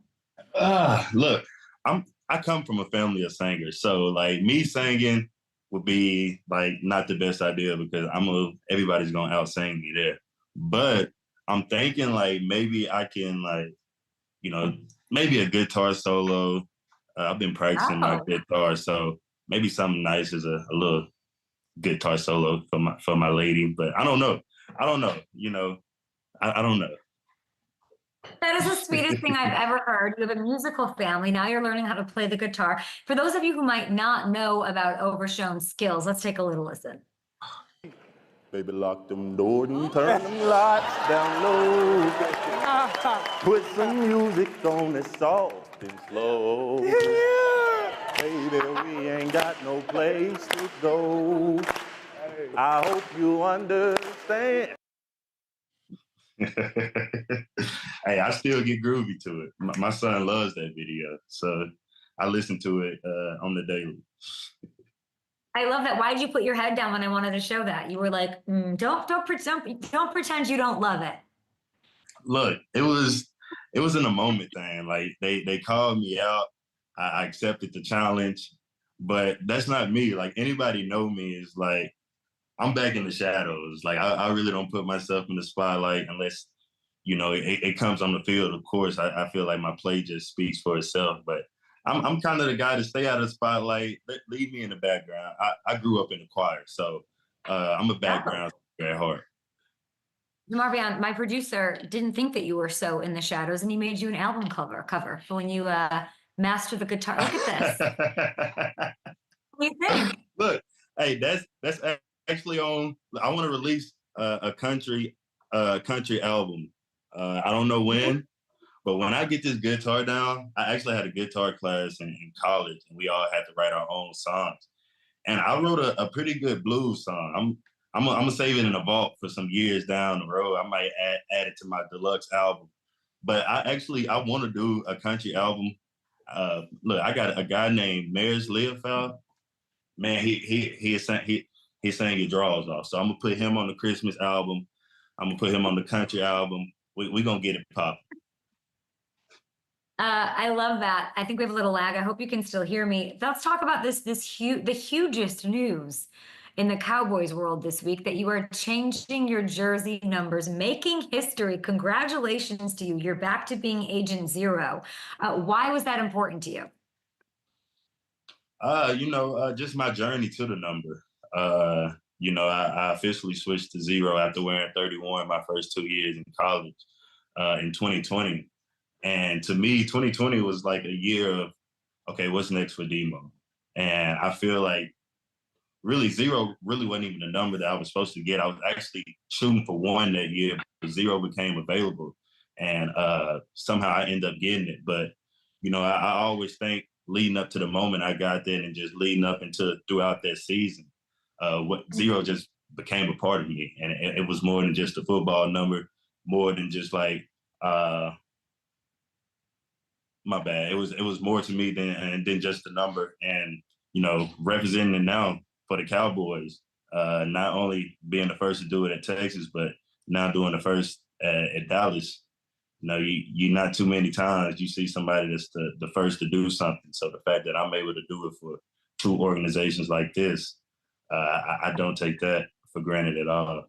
Look, I come from a family of singers, so like me singing would be like not the best idea, because everybody's gonna out sing me there. But I'm thinking like maybe I can, like, you know, maybe a guitar solo. I've been practicing my guitar, so maybe something nice is a little guitar solo for my lady. But I don't know. You know, I don't know. That is the sweetest thing I've ever heard. You have a musical family. Now you're learning how to play the guitar. For those of you who might not know about Overshown's skills, let's take a little listen. Baby, lock them doors and turn them lights down low. Put some music on that's soft and slow. Baby, we ain't got no place to go. I hope you understand. Hey, I still get groovy to it. My son loves that video, so I listen to it on the daily. I love that. Why did you put your head down when I wanted to show that? You were like, don't pretend you don't love it. Look, it was in a moment thing. Like they called me out. I accepted the challenge, but that's not me. Like, anybody know me is like, I'm back in the shadows. Like I really don't put myself in the spotlight unless, you know, it comes on the field. Of course, I feel like my play just speaks for itself. But I'm kind of the guy to stay out of the spotlight. Leave me in the background. I grew up in the choir, so I'm a background at heart. DeMarvion, my producer didn't think that you were so in the shadows, and he made you an album cover for when you master the guitar. Look at this. What do you think? Look, hey, that's actually on. I want to release a country album. I don't know when, but when I get this guitar down, I actually had a guitar class in college, and we all had to write our own songs. And I wrote a pretty good blues song. I'm gonna save it in a vault for some years down the road. I might add it to my deluxe album. But I want to do a country album. Look, I got a guy named Maris Leofold. Man, he sang your draws off. So I'm gonna put him on the Christmas album. I'm gonna put him on the country album. We're gonna get it popping. I love that. I think we have a little lag. I hope you can still hear me. Let's talk about the hugest news in the Cowboys world this week, that you are changing your jersey numbers, making history. Congratulations to you. You're back to being Agent Zero. Why was that important to you? Just my journey to the number. I officially switched to 0 after wearing 31 my first 2 years in college in 2020. And to me, 2020 was like a year of, okay, what's next for Demo? And I feel like really 0 really wasn't even the number that I was supposed to get. I was actually shooting for 1 that year, but 0 became available. And somehow I ended up getting it. But, you know, I always think leading up to the moment I got there and just leading up into throughout that season, what 0 just became a part of me. And it was more than just a football number, more than just like, my bad. It was more to me than just the number. And, you know, representing now for the Cowboys, not only being the first to do it at Texas, but now doing the first at Dallas. You know, you not too many times you see somebody that's the first to do something. So the fact that I'm able to do it for 2 organizations like this, I don't take that for granted at all.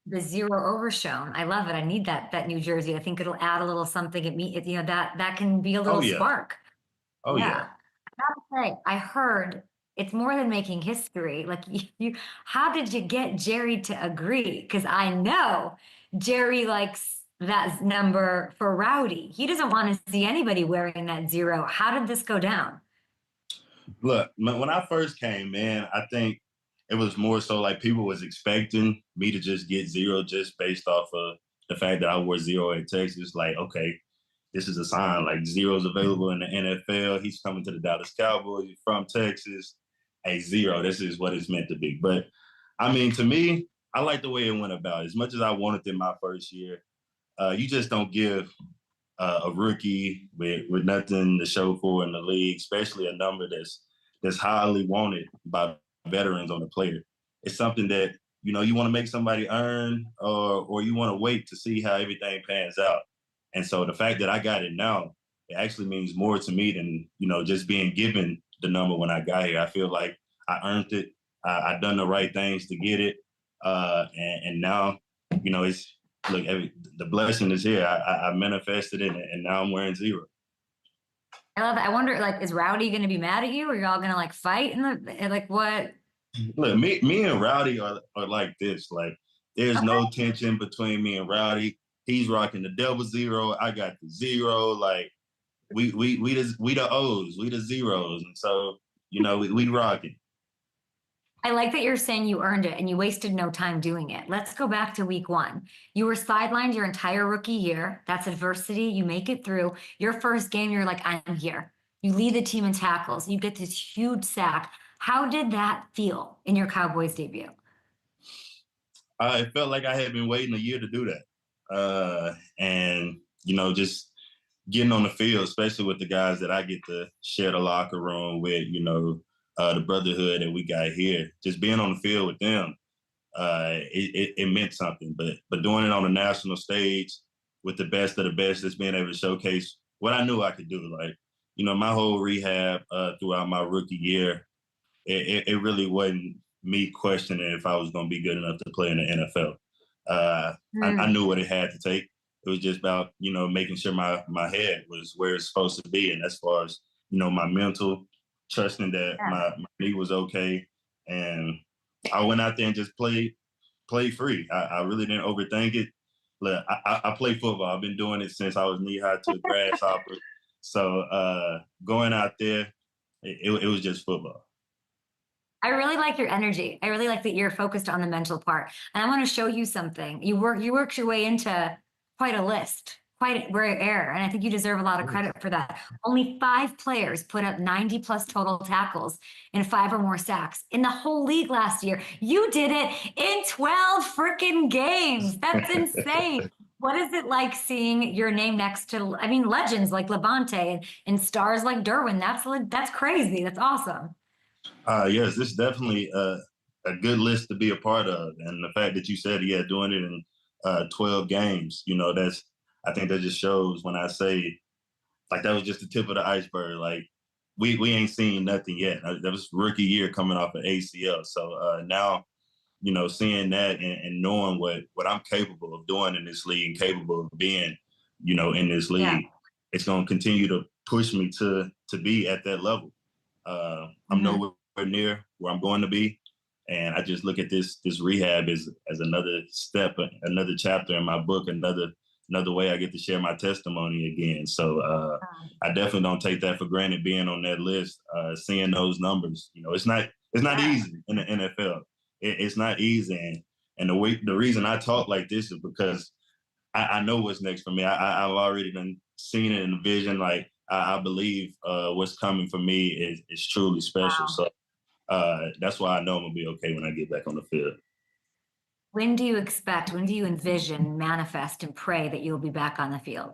The zero Overshown. I love it. I need that New Jersey. I think it'll add a little something. That can be a Oh little yeah. spark. Oh Yeah. yeah. I gotta say, I heard it's more than making history. Like how did you get Jerry to agree? Because I know Jerry likes that number for Rowdy. He doesn't want to see anybody wearing that zero. How did this go down? Look, when I first came in, I think it was more so like people was expecting me to just get zero just based off of the fact that I wore zero in Texas. Like, okay, this is a sign. Like, zero's available in the NFL. He's coming to the Dallas Cowboys. He's from Texas. Hey, zero, this is what it's meant to be. But, I mean, to me, I like the way it went about. As much as I wanted in my first year, you just don't give a rookie with nothing to show for in the league, especially a number that's highly wanted by veterans on the player. It's something that, you want to make somebody earn or you want to wait to see how everything pans out. And so the fact that I got it now, it actually means more to me than, just being given the number when I got here. I feel like I earned it. I done the right things to get it. And now, it's, look, the blessing is here. I manifested it, and now I'm wearing zero. I love it. I wonder, is Rowdy going to be mad at you? Or y'all going to fight what? Look, me and Rowdy are like this. Like, there's no tension between me and Rowdy. He's rocking the double zero. I got the zero. Like, we the O's, we the zeros, and so we rocking. I like that you're saying you earned it and you wasted no time doing it. Let's go back to week 1. You were sidelined your entire rookie year. That's adversity. You make it through. Your first game, you're like, I'm here. You lead the team in tackles. You get this huge sack. How did that feel in your Cowboys debut? It felt like I had been waiting a year to do that. And, just getting on the field, especially with the guys that I get to share the locker room with, the brotherhood that we got here, just being on the field with them, it meant something. But doing it on a national stage with the best of the best, just being able to showcase what I knew I could do. Like, my whole rehab throughout my rookie year, it really wasn't me questioning if I was going to be good enough to play in the NFL. I knew what it had to take. It was just about, making sure my head was where it's supposed to be. And as far as, my mental, trusting that my knee was okay. And I went out there and just played free. I really didn't overthink it. Look, I play football. I've been doing it since I was knee-high to a grasshopper. So going out there, it was just football. I really like your energy. I really like that you're focused on the mental part. And I want to show you something. You worked your way into quite a list, quite rare. And I think you deserve a lot of credit for that. Only 5 players put up 90 plus total tackles and 5 or more sacks in the whole league last year. You did it in 12 freaking games. That's insane. What is it like seeing your name next to, legends like Levante and stars like Derwin? That's crazy. That's awesome. Yes, this is definitely a good list to be a part of. And the fact that you said, doing it in 12 games, I think that just shows when I say, like, that was just the tip of the iceberg. Like, we ain't seen nothing yet. That was rookie year coming off of ACL. So now, seeing that and knowing what I'm capable of doing in this league and capable of being, in this league, it's going to continue to push me to be at that level. I'm nowhere near where I'm going to be. And I just look at this rehab as another step, another chapter in my book, another way I get to share my testimony again. So I definitely don't take that for granted, being on that list, seeing those numbers. It's not easy in the NFL. It's not easy. And the reason I talk like this is because I know what's next for me. I've already done seen it in the vision. Like, I believe what's coming for me is truly special. So that's why I know I'm going to be okay when I get back on the field. When do you envision, manifest, and pray that you'll be back on the field?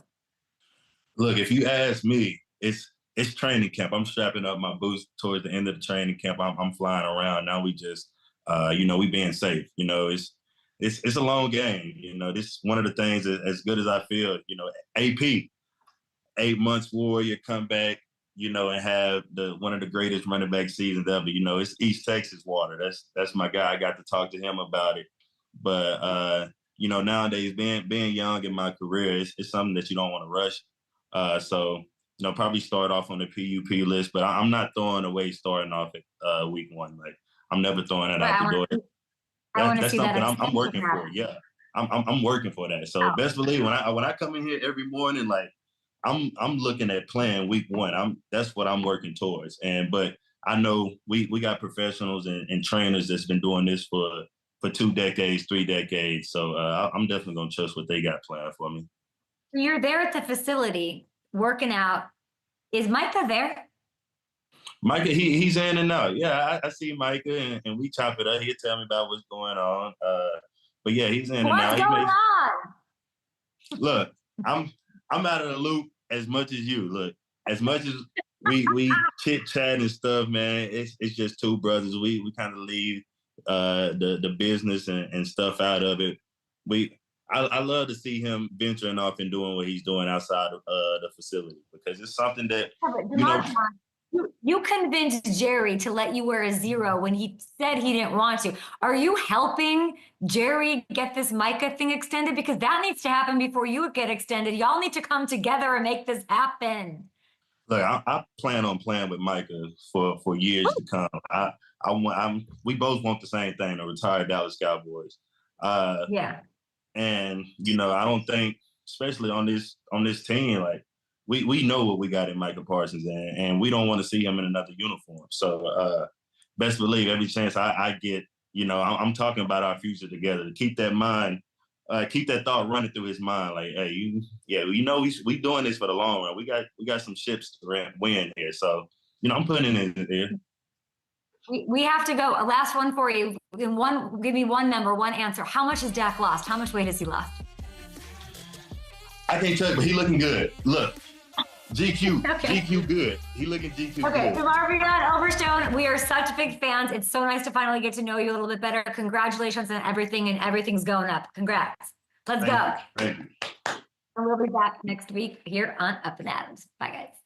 Look, if you ask me, it's training camp. I'm strapping up my boots towards the end of the training camp. I'm flying around. Now we just, we being safe. It's a long game. This is one of the things, as good as I feel, AP, 8 months warrior, come back, you know, and have one of the greatest running back seasons ever. You know, it's East Texas water. That's my guy. I got to talk to him about it. But you know, nowadays being young in my career, it's something that you don't want to rush. So you know, probably start off on the PUP list, but I'm not throwing away starting off at week 1. Like I'm never throwing that out the door. That's something I'm working for. Yeah, I'm working for that. So best believe when I come in here every morning, like I'm looking at playing week 1. That's what I'm working towards. But I know we got professionals and trainers that's been doing this for 2 decades, 3 decades. So I'm definitely gonna trust what they got planned for me. You're there at the facility working out. Is Micah there? Micah, he's in and out. Yeah, I see Micah and we chop it up. He'll tell me about what's going on. But yeah, he's in and out. What's going on? Look, I'm out of the loop as much as you. Look, as much as we chit chat and stuff, man. It's just two brothers. We kind of leave the business and stuff out of it. I love to see him venturing off and doing what he's doing outside of the facility because it's something that you convinced Jerry to let you wear a 0 when he said he didn't want to. Are you helping Jerry get this Micah thing extended? Because that needs to happen before you get extended. Y'all need to come together and make this happen. Look, I plan on playing with Micah for years to come. We both want the same thing, to retire Dallas Cowboys. Yeah. And you know, I don't think, especially on this team, like we know what we got in Micah Parsons, and we don't want to see him in another uniform. So best believe every chance I get, you know, I'm talking about our future together. To keep that mind, keep that thought running through his mind. Like, hey, you know, we doing this for the long run. We got some ships to win here. So, you know, I'm putting it in there. We have to go. A last one for you. Give me one number, one answer. How much has Dak lost? How much weight has he lost? I can't tell you, but he looking good. Look, GQ, Okay. GQ good. He looking GQ Okay, good. DeMarvion Overshown, we are such big fans. It's so nice to finally get to know you a little bit better. Congratulations on everything, and everything's going up. Congrats. Let's go. Thank you. And we'll be back next week here on Up and Adams. Bye, guys.